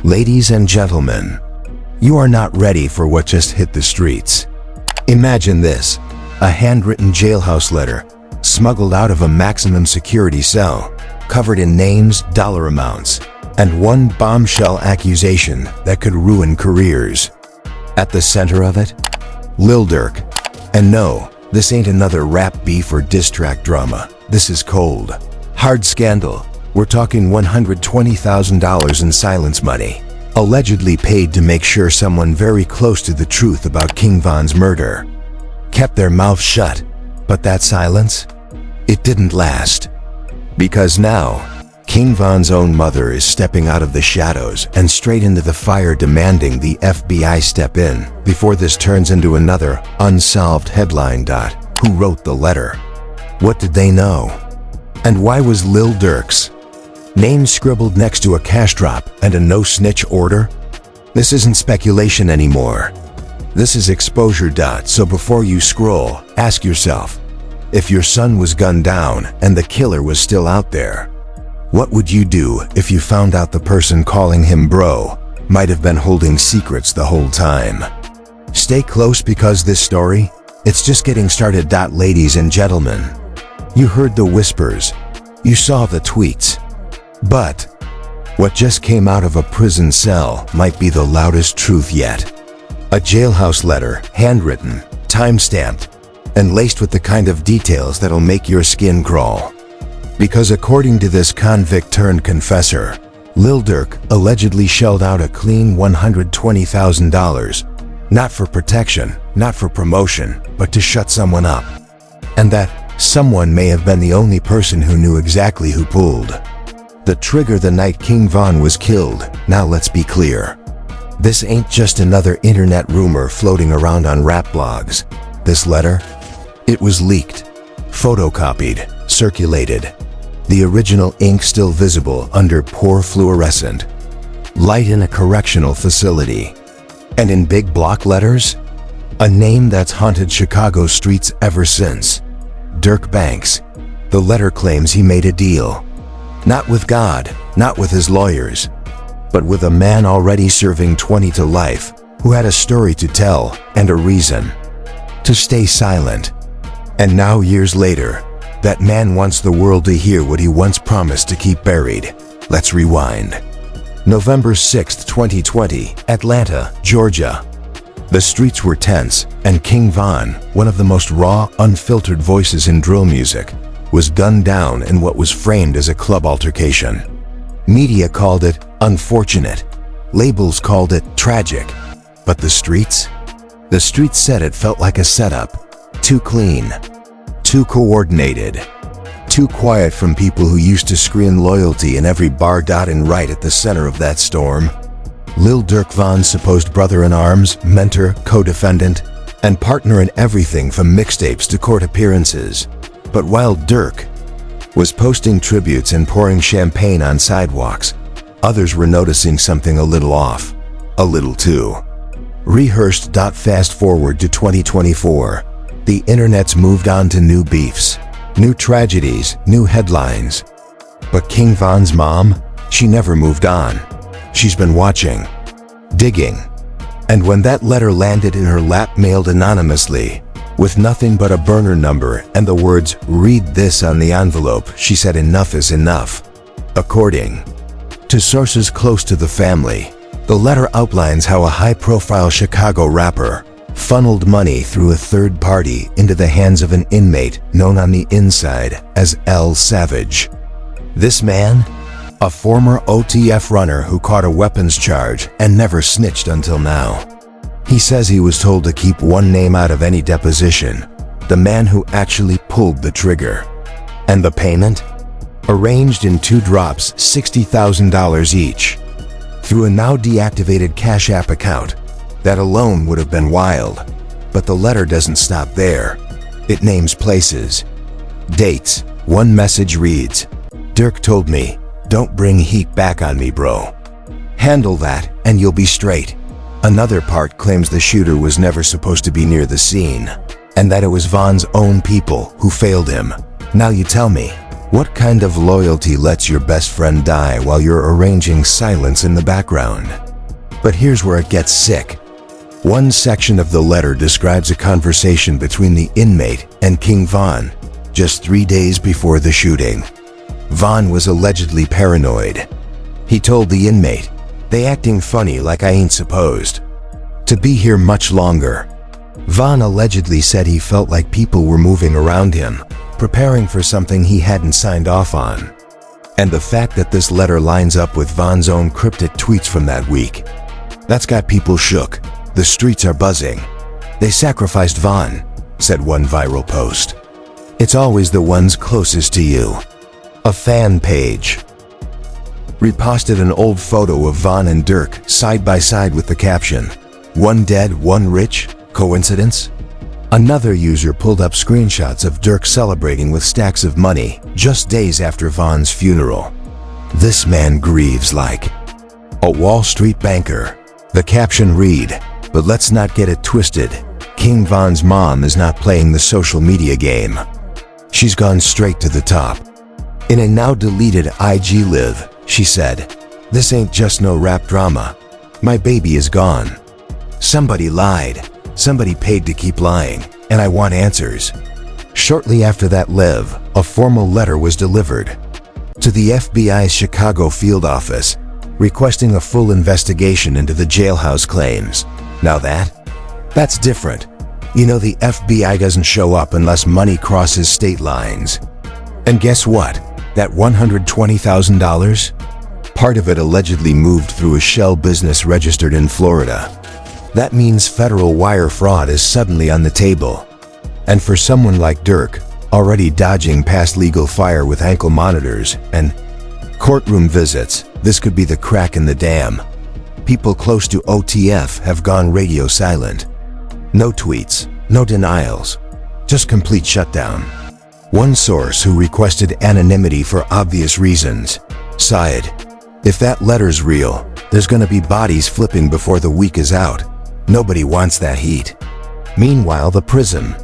Ladies and gentlemen, you are not ready for what just hit the streets. Imagine this, a handwritten jailhouse letter, smuggled out of a maximum security cell, covered in names, dollar amounts, and one bombshell accusation that could ruin careers. At the center of it, Lil Durk. And no, this ain't another rap beef or diss track drama. This is cold, hard scandal. We're talking $120,000 in silence money, allegedly paid to make sure someone very close to the truth about King Von's murder kept their mouth shut. But that silence, it didn't last. Because now, King Von's own mother is stepping out of the shadows and straight into the fire, demanding the FBI step in before this turns into another unsolved headline. Who wrote the letter? What did they know? And why was Lil Durk's name scribbled next to a cash drop and a no-snitch order? This isn't speculation anymore. This is exposure. So before you scroll, ask yourself, if your son was gunned down and the killer was still out there, what would you do if you found out the person calling him bro might have been holding secrets the whole time? Stay close, because this story, it's just getting started. Ladies and gentlemen, you heard the whispers, you saw the tweets, but what just came out of a prison cell might be the loudest truth yet. A jailhouse letter, handwritten, time-stamped, and laced with the kind of details that'll make your skin crawl. Because according to this convict-turned-confessor, Lil Durk allegedly shelled out a clean $120,000, not for protection, not for promotion, but to shut someone up. And that someone may have been the only person who knew exactly who pulled the trigger the night King Von was killed. Now let's be clear. This ain't just another internet rumor floating around on rap blogs. This letter, it was leaked, photocopied, circulated. The original ink still visible under poor fluorescent light in a correctional facility. And in big block letters, a name that's haunted Chicago streets ever since. Durk Banks. The letter claims he made a deal. Not with God, not with his lawyers, but with a man already serving 20 to life, who had a story to tell and a reason to stay silent. And now, years later, that man wants the world to hear what he once promised to keep buried. Let's rewind. November 6, 2020, Atlanta, Georgia. The streets were tense, and King Von, one of the most raw, unfiltered voices in drill music, was gunned down in what was framed as a club altercation. Media called it unfortunate. Labels called it tragic. But the streets? The streets said it felt like a setup. Too clean. Too coordinated. Too quiet from people who used to scream loyalty in every bar. And right at the center of that storm, Lil Durk, Von's supposed brother-in-arms, mentor, co-defendant, and partner in everything from mixtapes to court appearances. But while Durk was posting tributes and pouring champagne on sidewalks, others were noticing something a little off. A little too rehearsed. Fast forward to 2024. The internet's moved on to new beefs, new tragedies, new headlines. But King Von's mom, she never moved on. She's been watching, digging. And when that letter landed in her lap, mailed anonymously, with nothing but a burner number and the words, "Read this" on the envelope, she said enough is enough. According to sources close to the family, the letter outlines how a high-profile Chicago rapper funneled money through a third party into the hands of an inmate known on the inside as L. Savage. This man, a former OTF runner who caught a weapons charge and never snitched until now. He says he was told to keep one name out of any deposition: the man who actually pulled the trigger. And the payment? Arranged in 2 drops, $60,000 each, through a now deactivated Cash App account. That alone would have been wild. But the letter doesn't stop there. It names places, dates. One message reads, "Durk told me, don't bring heat back on me, bro. Handle that and you'll be straight." Another part claims the shooter was never supposed to be near the scene, and that it was Von's own people who failed him. Now you tell me, What kind of loyalty lets your best friend die while you're arranging silence in the background? But here's where it gets sick. One section of the letter describes a conversation between the inmate and King Von just 3 days before the shooting. Von was allegedly paranoid. He told the inmate, "They acting funny like I ain't supposed to be here much longer." Von allegedly said he felt like people were moving around him, preparing for something he hadn't signed off on. And the fact that this letter lines up with Von's own cryptic tweets from that week, that's got people shook. The streets are buzzing. "They sacrificed Von," said one viral post. "It's always the ones closest to you." A fan page reposted an old photo of Von and Durk side by side with the caption, "One dead, one rich? Coincidence?" Another user pulled up screenshots of Durk celebrating with stacks of money just days after Von's funeral. "This man grieves like a Wall Street banker." The caption read, "But let's not get it twisted. King Von's mom is not playing the social media game. She's gone straight to the top." In a now deleted IG live, she said, "This ain't just no rap drama. My baby is gone. Somebody lied. Somebody paid to keep lying, and I want answers." Shortly after that live, a formal letter was delivered to the FBI's Chicago field office, requesting a full investigation into the Jailhouse claims. Now that's different. You know, the FBI doesn't show up unless money crosses state lines. And guess what? That $120,000? Part of it allegedly moved through a shell business registered in Florida. That means federal wire fraud is suddenly on the table. And for someone like Durk, already dodging past legal fire with ankle monitors and courtroom visits, this could be the crack in the dam. People close to OTF have gone radio silent. No tweets, no denials, just complete shutdown. One source who requested anonymity for obvious reasons sighed, "If that letter's real, there's gonna be bodies flipping before the week is out. Nobody wants that heat." Meanwhile, the prison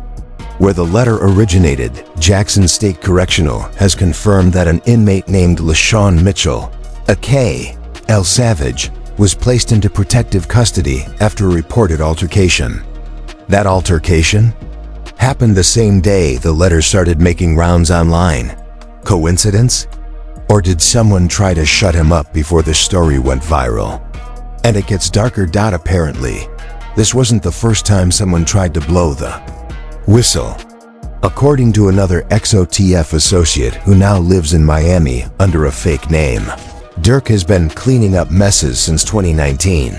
where the letter originated, Jackson State Correctional, has confirmed that an inmate named LaShawn Mitchell, aka El Savage, was placed into protective custody after a reported altercation. That altercation happened the same day the letter started making rounds online. Coincidence? Or did someone try to shut him up before the story went viral? And it gets darker. Apparently, this wasn't the first time someone tried to blow the whistle. According to another ex-OTF associate who now lives in Miami under a fake name, Durk has been cleaning up messes since 2019.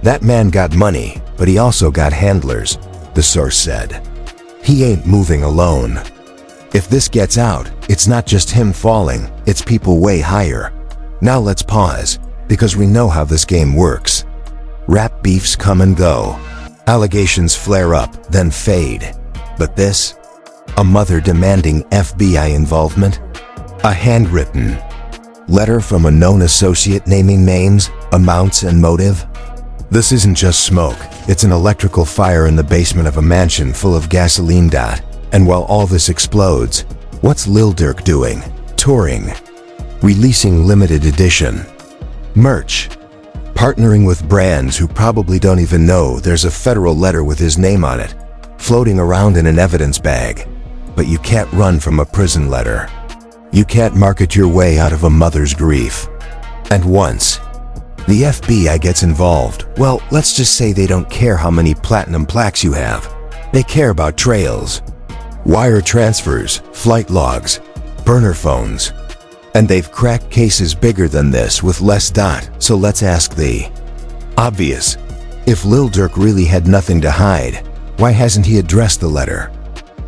That man got money, but he also got handlers, the source said. He ain't moving alone. If this gets out, it's not just him falling, it's people way higher. Now let's pause, because we know how this game works. Rap beefs come and go. Allegations flare up, then fade. But this? A mother demanding FBI involvement? A handwritten letter from a known associate naming names, amounts, and motive? This isn't just smoke, it's an electrical fire in the basement of a mansion full of gasoline. And while all this explodes, what's Lil Durk doing? Touring, releasing limited edition merch, partnering with brands who probably don't even know there's a federal letter with his name on it, floating around in an evidence bag. But you can't run from a prison letter. You can't market your way out of a mother's grief. And once the FBI gets involved, well, let's just say they don't care how many platinum plaques you have. They care about trails, wire transfers, flight logs, burner phones. And they've cracked cases bigger than this with less. So let's ask the obvious. If Lil Durk really had nothing to hide, why hasn't he addressed the letter?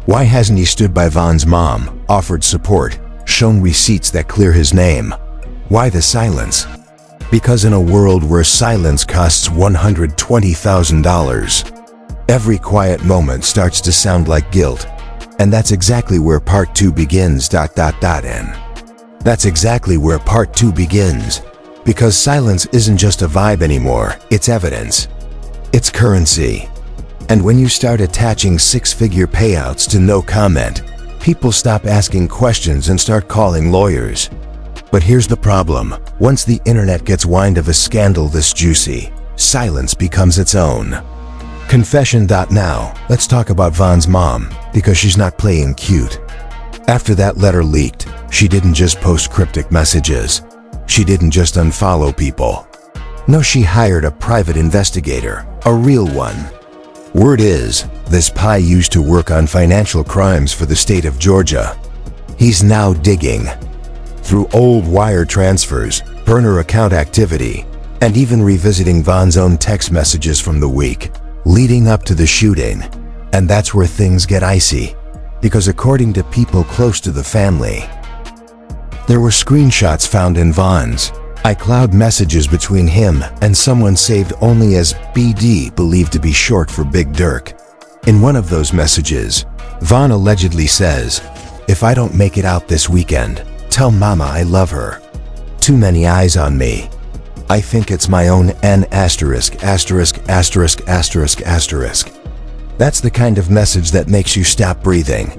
Why hasn't he stood by Von's mom, offered support, shown receipts that clear his name? Why the silence? Because in a world where silence costs $120,000, every quiet moment starts to sound like guilt. And that's exactly where part 2 begins. And that's exactly where part 2 begins. Because silence isn't just a vibe anymore, it's evidence. It's currency. And when you start attaching 6-figure payouts to no comment, People stop asking questions and start calling lawyers. But here's the problem. Once the internet gets wind of a scandal this juicy, silence becomes its own. Confession. Now, let's talk about Von's mom, because she's not playing cute. After that letter leaked, she didn't just post cryptic messages. She didn't just unfollow people. No, she hired a private investigator, a real one. Word is, this Pi used to work on financial crimes for the state of Georgia. He's now digging through old wire transfers, burner account activity, and even revisiting Von's own text messages from the week leading up to the shooting. And that's where things get icy, because according to people close to the family, there were screenshots found in Von's iCloud messages between him and someone saved only as BD, believed to be short for Big Durk. In one of those messages, Von allegedly says, "If I don't make it out this weekend, tell mama I love her. Too many eyes on me. I think it's my own N***************. That's the kind of message that makes you stop breathing.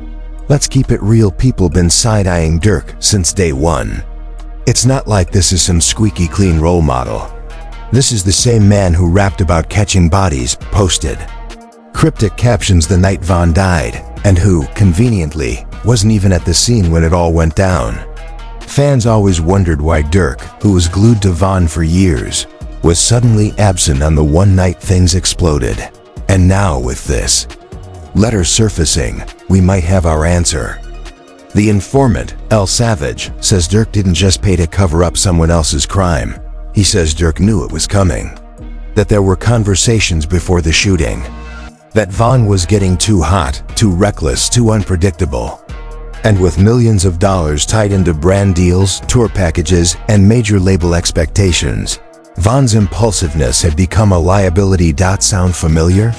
Let's keep it real, people been side-eyeing Durk since day one. It's not like this is some squeaky clean role model. This is the same man who rapped about catching bodies, posted cryptic captions the night Von died, and who, conveniently, wasn't even at the scene when it all went down. Fans always wondered why Durk, who was glued to Von for years, was suddenly absent on the one night things exploded. And now with this letter surfacing, we might have our answer. The informant, El Savage, says Durk didn't just pay to cover up someone else's crime. He says Durk knew it was coming. That there were conversations before the shooting. That Von was getting too hot, too reckless, too unpredictable. And with millions of dollars tied into brand deals, tour packages, and major label expectations, Von's impulsiveness had become a liability. Sound familiar?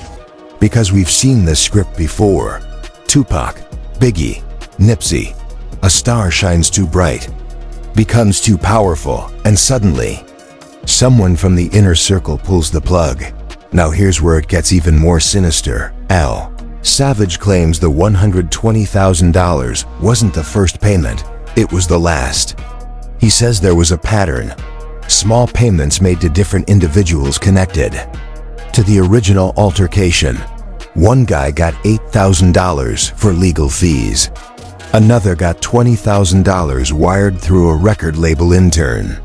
Because we've seen this script before. Tupac, Biggie, Nipsey. A star shines too bright, becomes too powerful, and suddenly, someone from the inner circle pulls the plug. Now here's where it gets even more sinister. El Savage claims the $120,000 wasn't the first payment, it was the last. He says there was a pattern. Small payments made to different individuals connected to the original altercation. One guy got $8,000 for legal fees. Another got $20,000 wired through a record label intern.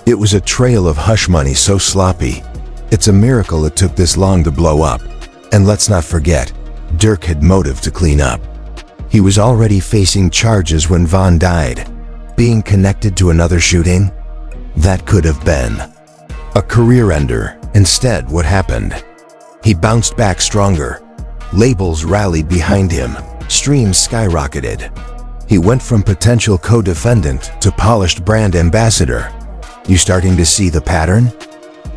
It was a trail of hush money so sloppy, it's a miracle it took this long to blow up. And let's not forget, Durk had motive to clean up. He was already facing charges when Von died. Being connected to another shooting? That could have been a career ender. Instead, what happened? He bounced back stronger. Labels rallied behind him. Streams skyrocketed. He went from potential co-defendant to polished brand ambassador. You starting to see the pattern?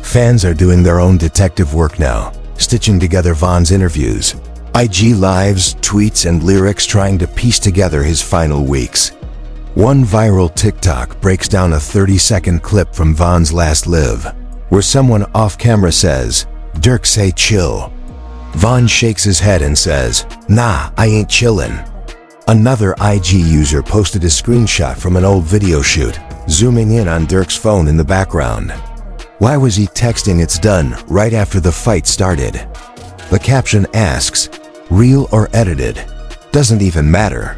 Fans are doing their own detective work now, stitching together Von's interviews, IG lives, tweets, and lyrics, trying to piece together his final weeks. One viral TikTok breaks down a 30-second clip from Von's last live, where someone off-camera says, "Durk, say chill." Von shakes his head and says, "Nah, I ain't chillin'." Another IG user posted a screenshot from an old video shoot, zooming in on Durk's phone in the background. Why was he texting "it's done" right after the fight started? The caption asks, real or edited? Doesn't even matter.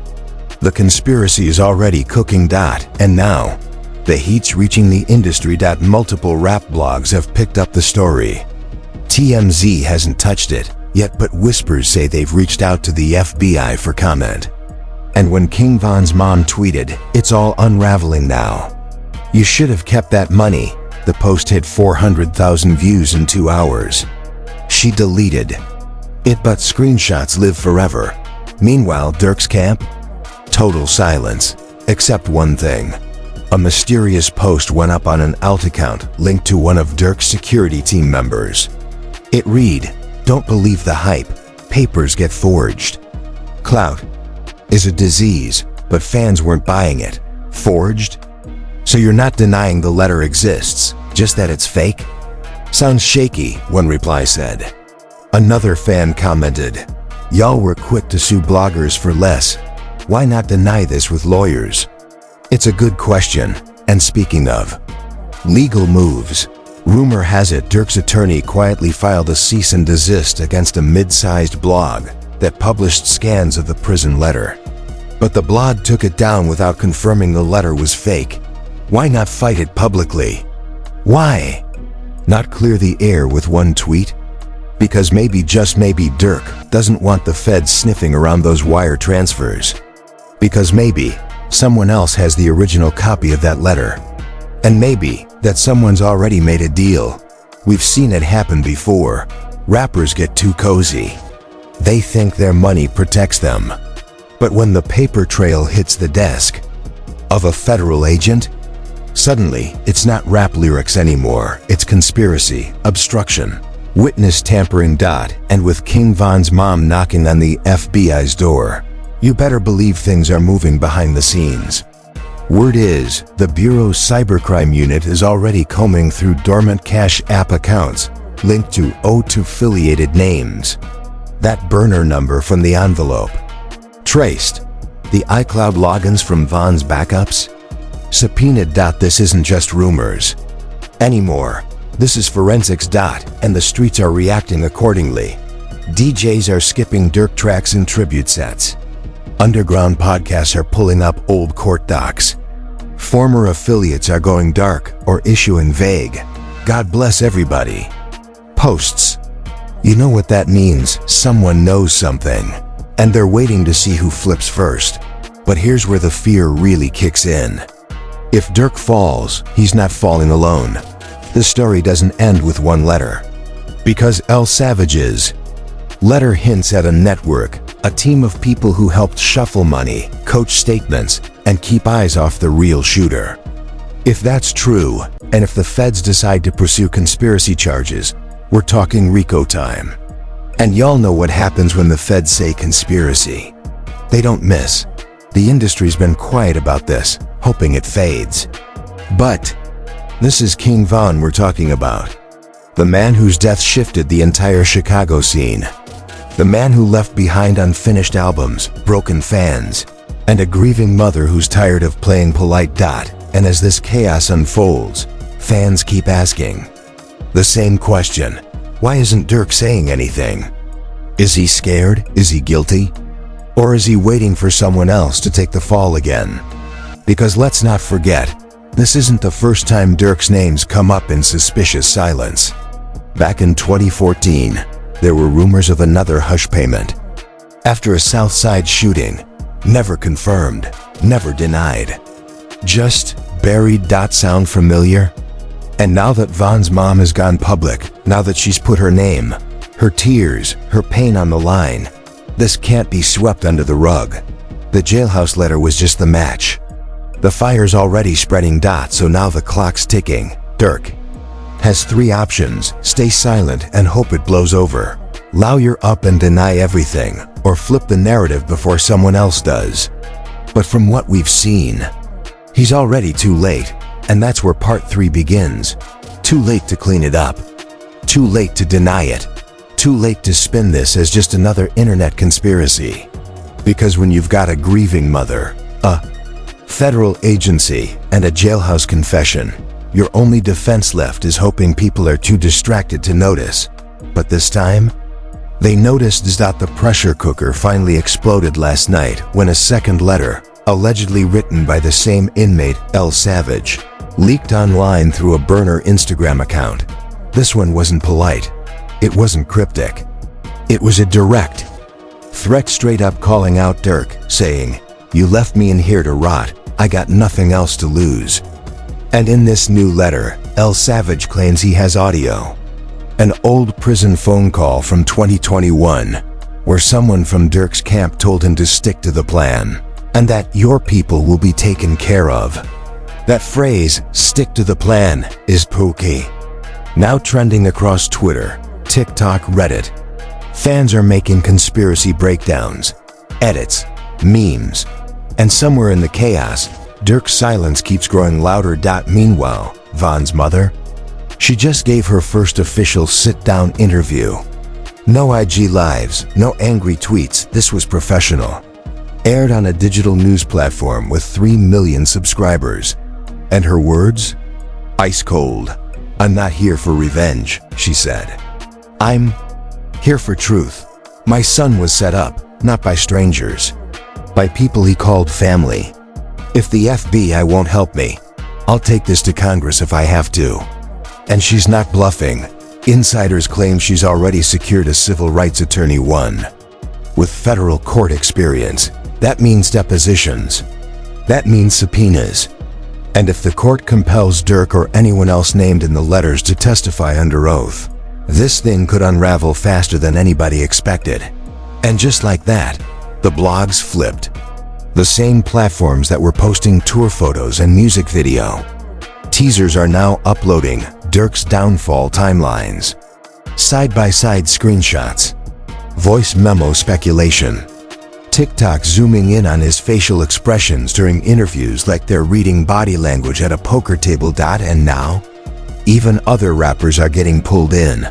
The conspiracy is already cooking. And now, the heat's reaching the industry. Multiple rap blogs have picked up the story. TMZ hasn't touched it yet, but whispers say they've reached out to the FBI for comment. And when King Von's mom tweeted, "It's all unraveling now. You should have kept that money," the post hit 400,000 views in 2 hours. She deleted it, but screenshots live forever. Meanwhile, Durk's camp? Total silence, except one thing. A mysterious post went up on an alt account linked to one of Durk's security team members. It read, "Don't believe the hype. Papers get forged. Clout is a disease, but fans weren't buying it. Forged? So you're not denying the letter exists, just that it's fake?" "Sounds shaky," one reply said. Another fan commented, "Y'all were quick to sue bloggers for less. Why not deny this with lawyers? It's a good question. And speaking of legal moves, rumor has it Durk's attorney quietly filed a cease and desist against a mid-sized blog that published scans of the prison letter. But the blog took it down without confirming the letter was fake. Why not fight it publicly? Why not clear the air with one tweet? Because maybe, just maybe, Durk doesn't want the feds sniffing around those wire transfers. Because maybe someone else has the original copy of that letter. And maybe that someone's already made a deal. We've seen it happen before. Rappers get too cozy. They think their money protects them. But when the paper trail hits the desk of a federal agent, suddenly it's not rap lyrics anymore. It's conspiracy, obstruction, witness tampering. And with King Von's mom knocking on the FBI's door, you better believe things are moving behind the scenes. Word is, the Bureau's cybercrime unit is already combing through dormant Cash App accounts linked to O2 affiliated names. That burner number from the envelope traced. The iCloud logins from Von's backups subpoenaed. This isn't just rumors anymore. This is forensics. And the streets are reacting accordingly. DJs are skipping Durk tracks in tribute sets. Underground podcasts are pulling up old court docs. Former affiliates are going dark or issuing vague "God bless everybody" posts. You know what that means? Someone knows something, and they're waiting to see who flips first. But here's where the fear really kicks in. If Durk falls, he's not falling alone. The story doesn't end with one letter. Because L Savage's letter hints at a network, a team of people who helped shuffle money, coach statements, and keep eyes off the real shooter. If that's true, and if the feds decide to pursue conspiracy charges, we're talking RICO time. And y'all know what happens when the feds say conspiracy. They don't miss. The industry's been quiet about this, hoping it fades. But this is King Von we're talking about. The man whose death shifted the entire Chicago scene. The man who left behind unfinished albums, broken fans, and a grieving mother who's tired of playing polite. And as this chaos unfolds, fans keep asking the same question. Why isn't Durk saying anything? Is he scared? Is he guilty? Or is he waiting for someone else to take the fall again? Because let's not forget, this isn't the first time Durk's name's come up in suspicious silence. Back in 2014, there were rumors of another hush payment. After a South Side shooting, never confirmed, never denied. Just buried. Sound familiar? And now that Von's mom has gone public, now that she's put her name, her tears, her pain on the line, this can't be swept under the rug. The Jailhouse letter was just the match. The fire's already spreading. So now the clock's ticking. Durk has three options: stay silent and hope it blows over, lawyer up and deny everything, or flip the narrative before someone else does. But from what we've seen, he's already too late, and that's where part 3 begins. Too late to clean it up. Too late to deny it. Too late to spin this as just another internet conspiracy. Because when you've got a grieving mother, a federal agency, and a jailhouse confession, your only defense left is hoping people are too distracted to notice. But this time, they noticed. The pressure cooker finally exploded last night when a second letter, allegedly written by the same inmate, L Savage, leaked online through a burner Instagram account. This one wasn't polite. It wasn't cryptic. It was a direct threat, straight up calling out Durk, saying, "You left me in here to rot. I got nothing else to lose." And in this new letter, L Savage claims he has audio. An old prison phone call from 2021, where someone from Durk's camp told him to stick to the plan, and that your people will be taken care of. That phrase, "stick to the plan," is pooky. Now trending across Twitter, TikTok, Reddit. Fans are making conspiracy breakdowns, edits, memes, and somewhere in the chaos, Durk's silence keeps growing louder. Meanwhile, Von's mother? She just gave her first official sit-down interview. No IG lives, no angry tweets. This was professional. Aired on a digital news platform with 3 million subscribers. And her words? Ice cold. I'm not here for revenge, she said. I'm here for truth. My son was set up, not by strangers, by people he called family. If the FBI won't help me, I'll take this to Congress if I have to. And she's not bluffing. Insiders claim she's already secured a civil rights attorney, one with federal court experience. That means depositions. That means subpoenas. And if the court compels Durk or anyone else named in the letters to testify under oath, this thing could unravel faster than anybody expected. And just like that, the blogs flipped. The same platforms that were posting tour photos and music video. Teasers are now uploading Durk's downfall timelines. Side-by-side screenshots. Voice memo speculation. TikTok zooming in on his facial expressions during interviews like they're reading body language at a poker table. And now, even other rappers are getting pulled in.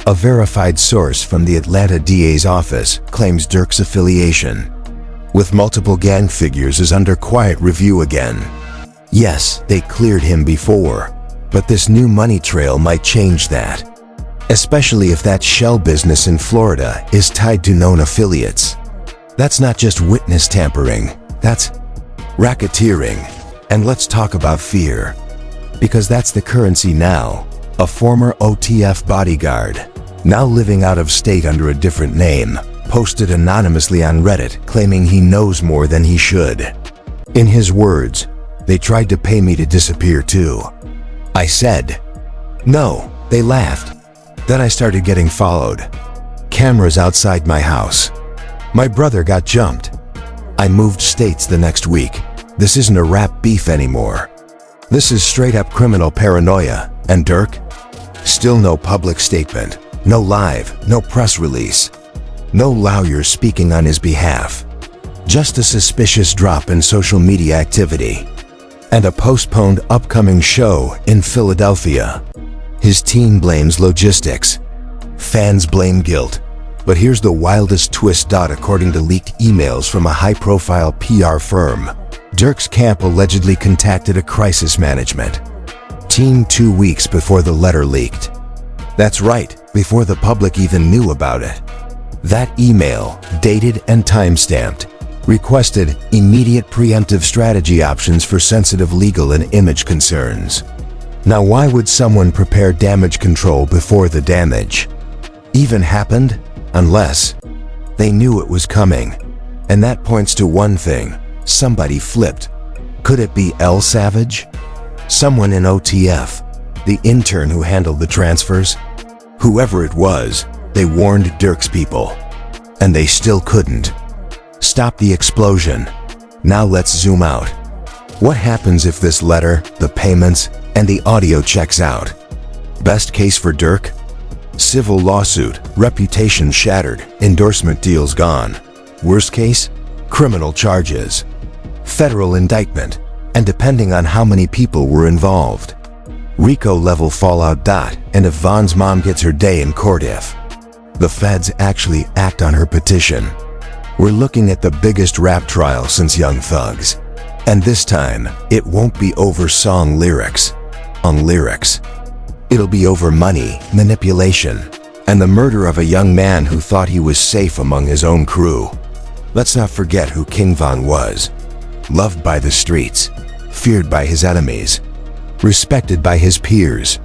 A verified source from the Atlanta DA's office claims Durk's affiliation with multiple gang figures is under quiet review again. Yes, they cleared him before, but this new money trail might change that. Especially if that shell business in Florida is tied to known affiliates. That's not just witness tampering, that's racketeering. And let's talk about fear. Because that's the currency now. A former OTF bodyguard, now living out of state under a different name, posted anonymously on Reddit claiming he knows more than he should. In his words, "They tried to pay me to disappear too. I said, no." They laughed. Then I started getting followed. Cameras outside my house. My brother got jumped. I moved states the next week. This isn't a rap beef anymore. This is straight up criminal paranoia. And Durk? Still no public statement, no live, no press release, no lawyer speaking on his behalf. Just a suspicious drop in social media activity. And a postponed upcoming show in Philadelphia. His team blames logistics. Fans blame guilt. But here's the wildest twist. According to leaked emails from a high-profile PR firm, Durk's camp allegedly contacted a crisis management team 2 weeks before the letter leaked. That's right, before the public even knew about it. That email, dated and time-stamped, requested immediate preemptive strategy options for sensitive legal and image concerns. Now, why would someone prepare damage control before the damage even happened? Unless they knew it was coming. And that points to one thing: somebody flipped. Could it be L Savage? Someone in OTF? The intern who handled the transfers? Whoever it was, they warned Durk's people. And they still couldn't stop the explosion. Now let's zoom out. What happens if this letter, the payments, and the audio checks out? Best case for Durk? Civil lawsuit, reputation shattered, endorsement deals gone. Worst case? Criminal charges, federal indictment, and depending on how many people were involved, RICO-level fallout. And if Von's mom gets her day in court, if the feds actually act on her petition, we're looking at the biggest rap trial since Young Thug's. And this time, it won't be over song lyrics. On lyrics. It'll be over money, manipulation, and the murder of a young man who thought he was safe among his own crew. Let's not forget who King Von was. Loved by the streets, feared by his enemies, respected by his peers,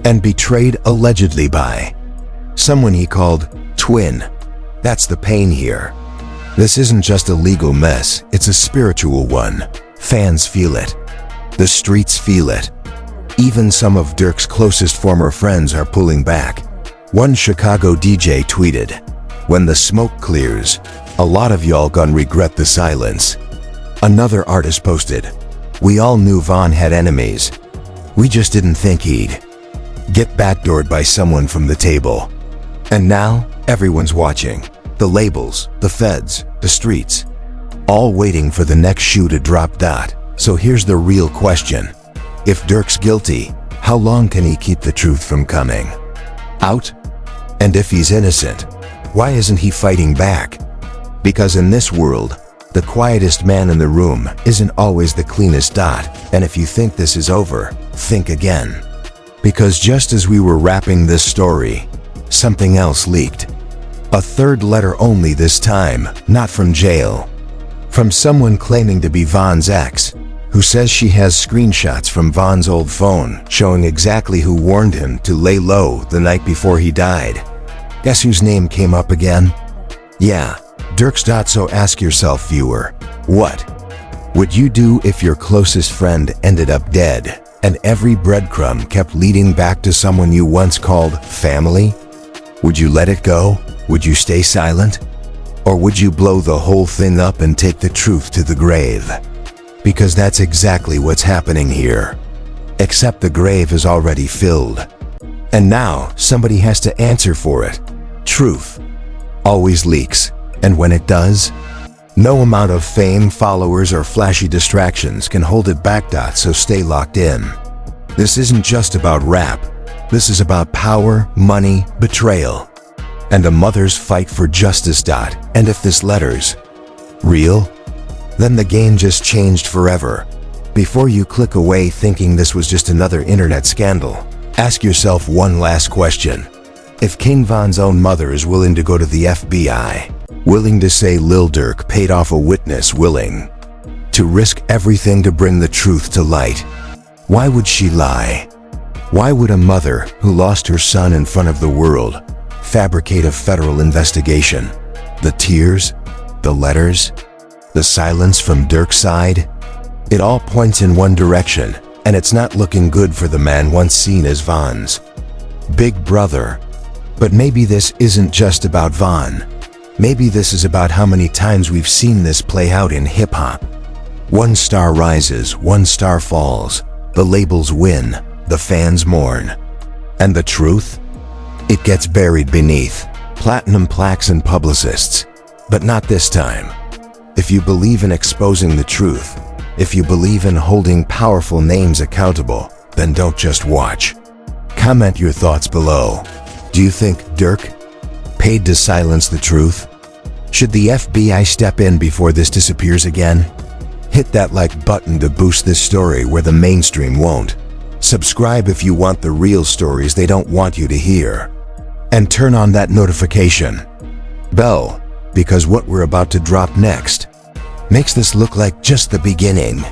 and betrayed allegedly by someone he called twin. That's the pain here. This isn't just a legal mess, it's a spiritual one. Fans feel it. The streets feel it. Even some of Durk's closest former friends are pulling back. One Chicago DJ tweeted, "When the smoke clears, a lot of y'all gon' regret the silence." Another artist posted, "We all knew Von had enemies. We just didn't think he'd get backdoored by someone from the table." And now, everyone's watching. The labels, the feds, the streets, all waiting for the next shoe to drop. So here's the real question. If Durk's guilty, how long can he keep the truth from coming out? And if he's innocent, why isn't he fighting back? Because in this world, The quietest man in the room isn't always the cleanest dot, and if you think this is over, think again. Because just as we were wrapping this story, something else leaked. A third letter only this time, not from jail. From someone claiming to be Von's ex, who says she has screenshots from Von's old phone showing exactly who warned him to lay low the night before he died. Guess whose name came up again? Yeah, Durk's. So ask yourself, viewer, what would you do if your closest friend ended up dead and every breadcrumb kept leading back to someone you once called family? Would you let it go? Would you stay silent? Or would you blow the whole thing up and take the truth to the grave? Because that's exactly what's happening here. Except the grave is already filled. And now somebody has to answer for it. Truth always leaks, and when it does, no amount of fame, followers, or flashy distractions can hold it back. So stay locked in. This isn't just about rap. This is about power, money, betrayal, and a mother's fight for justice. And if this letter's real, then the game just changed forever. Before you click away thinking this was just another internet scandal, ask yourself one last question. If King Von's own mother is willing to go to the FBI, willing to say Lil Durk paid off a witness, willing to risk everything to bring the truth to light, why would she lie? Why would a mother who lost her son in front of the world fabricate a federal investigation? The tears, the letters, the silence from Durk's side, it all points in one direction, and it's not looking good for the man once seen as Von's big brother. But maybe this isn't just about Von. Maybe this is about how many times we've seen this play out in hip-hop. One star rises, one star falls, the labels win, the fans mourn. And the truth? It gets buried beneath platinum plaques and publicists. But not this time. If you believe in exposing the truth, if you believe in holding powerful names accountable, then don't just watch. Comment your thoughts below. Do you think Durk paid to silence the truth? Should the FBI step in before this disappears again? Hit that like button to boost this story where the mainstream won't. Subscribe if you want the real stories they don't want you to hear. And turn on that notification bell, because what we're about to drop next makes this look like just the beginning.